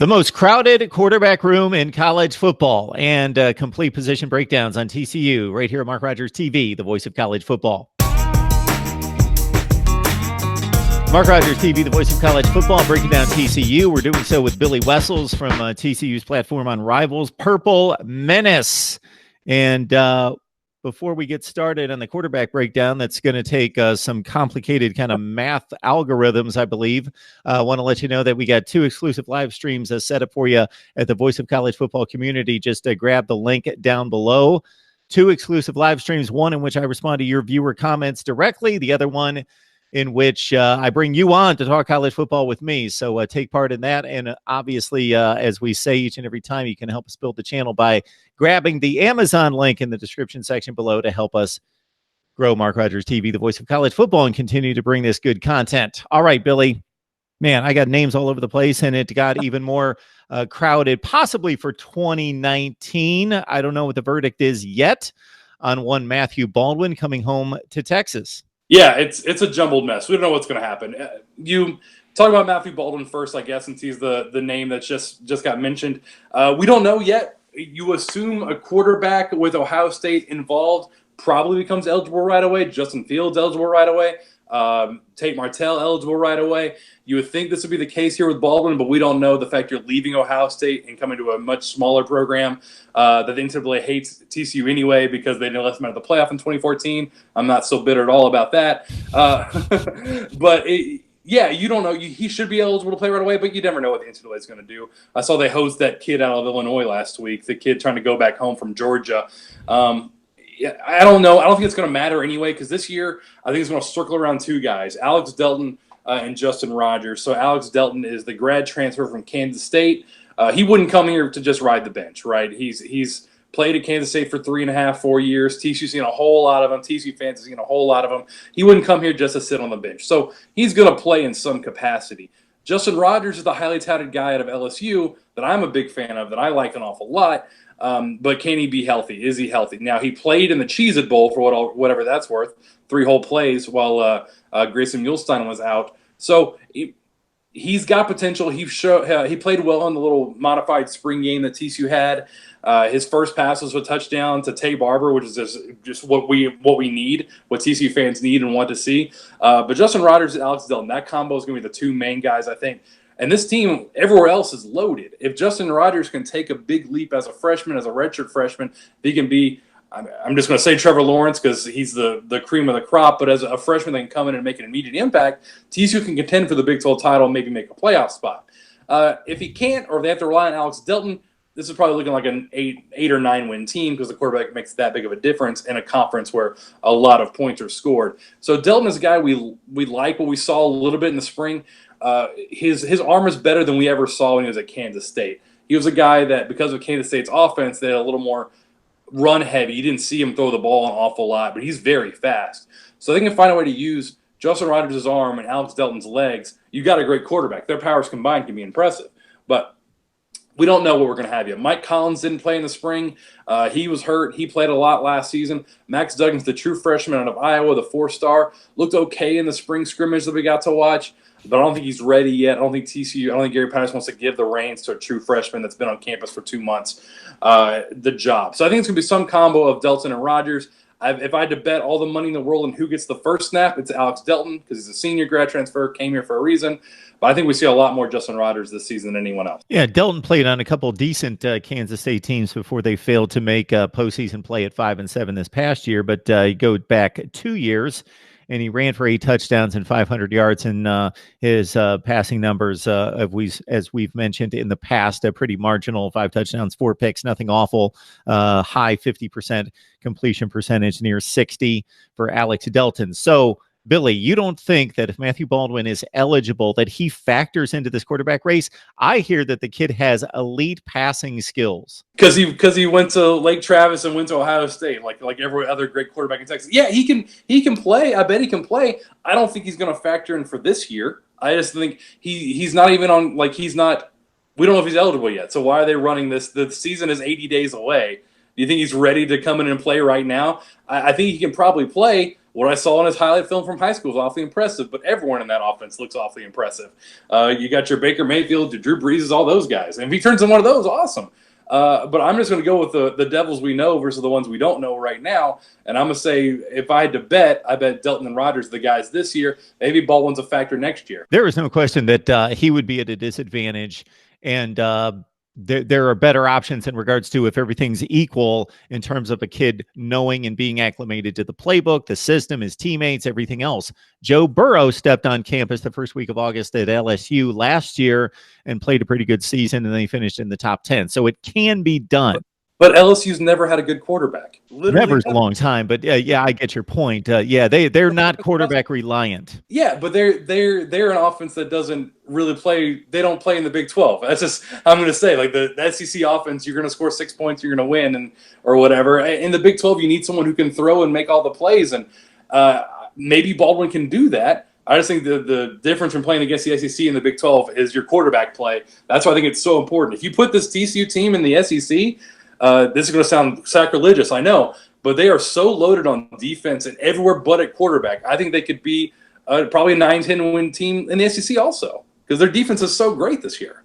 The most crowded quarterback room in college football and complete position breakdowns on TCU right here at Mark Rogers TV, the voice of college football. Mark Rogers TV, the voice of college football, breaking down TCU. We're doing so with Billy Wessels from TCU's platform on Rivals, Purple Menace. And before we get started on the quarterback breakdown, that's going to take some complicated kind of math algorithms, I believe. I want to let you know that we got 2 exclusive live streams set up for you at the Voice of College Football community. Just grab the link down below. 2 exclusive live streams, one in which I respond to your viewer comments directly, the other one in which I bring you on to talk college football with me. So take part in that. And obviously, as we say each and every time, you can help us build the channel by grabbing the Amazon link in the description section below to help us grow Mark Rogers TV, the voice of college football, and continue to bring this good content. All right, Billy. Man, I got names all over the place, and it got even more crowded, possibly for 2019. I don't know what the verdict is yet on one Matthew Baldwin coming home to Texas. Yeah, it's a jumbled mess. We don't know what's going to happen. You talk about Matthew Baldwin first, I guess, since he's the name that's just got mentioned. We don't know yet. You assume a quarterback with Ohio State involved probably becomes eligible right away. Justin Fields eligible right away. Tate Martell eligible right away. You would think this would be the case here with Baldwin, but we don't know. The fact you're leaving Ohio State and coming to a much smaller program that the NCAA hates TCU anyway because they let them out of the playoff in 2014. I'm not so bitter at all about that. But you don't know. He should be eligible to play right away, but you never know what the NCAA is going to do. I saw they hosed that kid out of Illinois last week, the kid trying to go back home from Georgia. I don't know. I don't think it's going to matter anyway because this year I think it's going to circle around 2 guys, Alex Delton and Justin Rogers. So Alex Delton is the grad transfer from Kansas State. He wouldn't come here to just ride the bench, right? He's played at Kansas State for 3.5, 4 years. TCU's seen a whole lot of him. TCU fans have seen a whole lot of him. He wouldn't come here just to sit on the bench. So he's going to play in some capacity. Justin Rogers is the highly touted guy out of LSU that I'm a big fan of, that I like an awful lot. But can he be healthy? Is he healthy? Now, he played in the Cheez-It Bowl for whatever that's worth, 3 whole plays while Grayson Muhlstein was out. So he's got potential. He played well in the little modified spring game that TCU had. His first pass was a touchdown to Tay Barber, which is just what we need, what TCU fans need and want to see. But Justin Rogers and Alex Delton, that combo is going to be the 2 main guys, I think. And this team, everywhere else, is loaded. If Justin Rogers can take a big leap as a freshman, as a redshirt freshman, he can be, I'm just going to say Trevor Lawrence because he's the cream of the crop, but as a freshman that can come in and make an immediate impact, TCU can contend for the Big 12 title and maybe make a playoff spot. If he can't, or if they have to rely on Alex Delton, this is probably looking like an 8 or 9 win team because the quarterback makes that big of a difference in a conference where a lot of points are scored. So Delton is a guy we like what we saw a little bit in the spring. His arm is better than we ever saw when he was at Kansas State. He was a guy that, because of Kansas State's offense, they had a little more run heavy. You didn't see him throw the ball an awful lot, but he's very fast. So they can find a way to use Justin Rogers' arm and Alex Delton's legs. You got a great quarterback. Their powers combined can be impressive. But we don't know what we're going to have yet. Mike Collins didn't play in the spring. He was hurt. He played a lot last season. Max Duggan's the true freshman out of Iowa, the 4-star. Looked okay in the spring scrimmage that we got to watch, but I don't think he's ready yet. I don't think Gary Patterson wants to give the reins to a true freshman that's been on campus for 2 months the job. So I think it's going to be some combo of Delton and Rogers. If I had to bet all the money in the world on who gets the first snap, it's Alex Delton because he's a senior grad transfer, came here for a reason. But I think we see a lot more Justin Rogers this season than anyone else. Yeah, Delton played on a couple decent Kansas State teams before they failed to make postseason play at 5-7 this past year. But you go back 2 years, and he ran for 8 touchdowns and 500 yards. And his passing numbers, as we've mentioned in the past, pretty marginal: 5 touchdowns, 4 picks, nothing awful. High 50% completion percentage, near 60 for Alex Delton. So, Billy, you don't think that if Matthew Baldwin is eligible, that he factors into this quarterback race? I hear that the kid has elite passing skills. Because he went to Lake Travis and went to Ohio State, like every other great quarterback in Texas. Yeah, he can play. I bet he can play. I don't think he's going to factor in for this year. I just think he's not even on, he's not. We don't know if he's eligible yet. So why are they running this? The season is 80 days away. Do you think he's ready to come in and play right now? I think he can probably play. What I saw in his highlight film from high school was awfully impressive, but everyone in that offense looks awfully impressive. You got your Baker Mayfield, your Drew Breeses, all those guys. And if he turns in one of those, awesome. But I'm just going to go with the Devils we know versus the ones we don't know right now. And I'm going to say, if I had to bet, I bet Delton and Rodgers are the guys this year. Maybe Baldwin's a factor next year. There is no question that he would be at a disadvantage. And there are better options in regards to if everything's equal in terms of a kid knowing and being acclimated to the playbook, the system, his teammates, everything else. Joe Burrow stepped on campus the first week of August at LSU last year and played a pretty good season, and then he finished in the top 10. So it can be done. But LSU's never had a good quarterback. Literally Never's a long time, but yeah, I get your point. They're not quarterback reliant. Yeah, but they're an offense that doesn't really play. They don't play in the Big 12. That's just I'm going to say, like the SEC offense, you're going to score 6 points, you're going to win, or whatever. In the Big 12, you need someone who can throw and make all the plays, and maybe Baldwin can do that. I just think the difference from playing against the SEC and the Big 12 is your quarterback play. That's why I think it's so important. If you put this TCU team in the SEC. This is going to sound sacrilegious, I know, but they are so loaded on defense and everywhere but at quarterback. I think they could be probably a 9-10 win team in the SEC also because their defense is so great this year.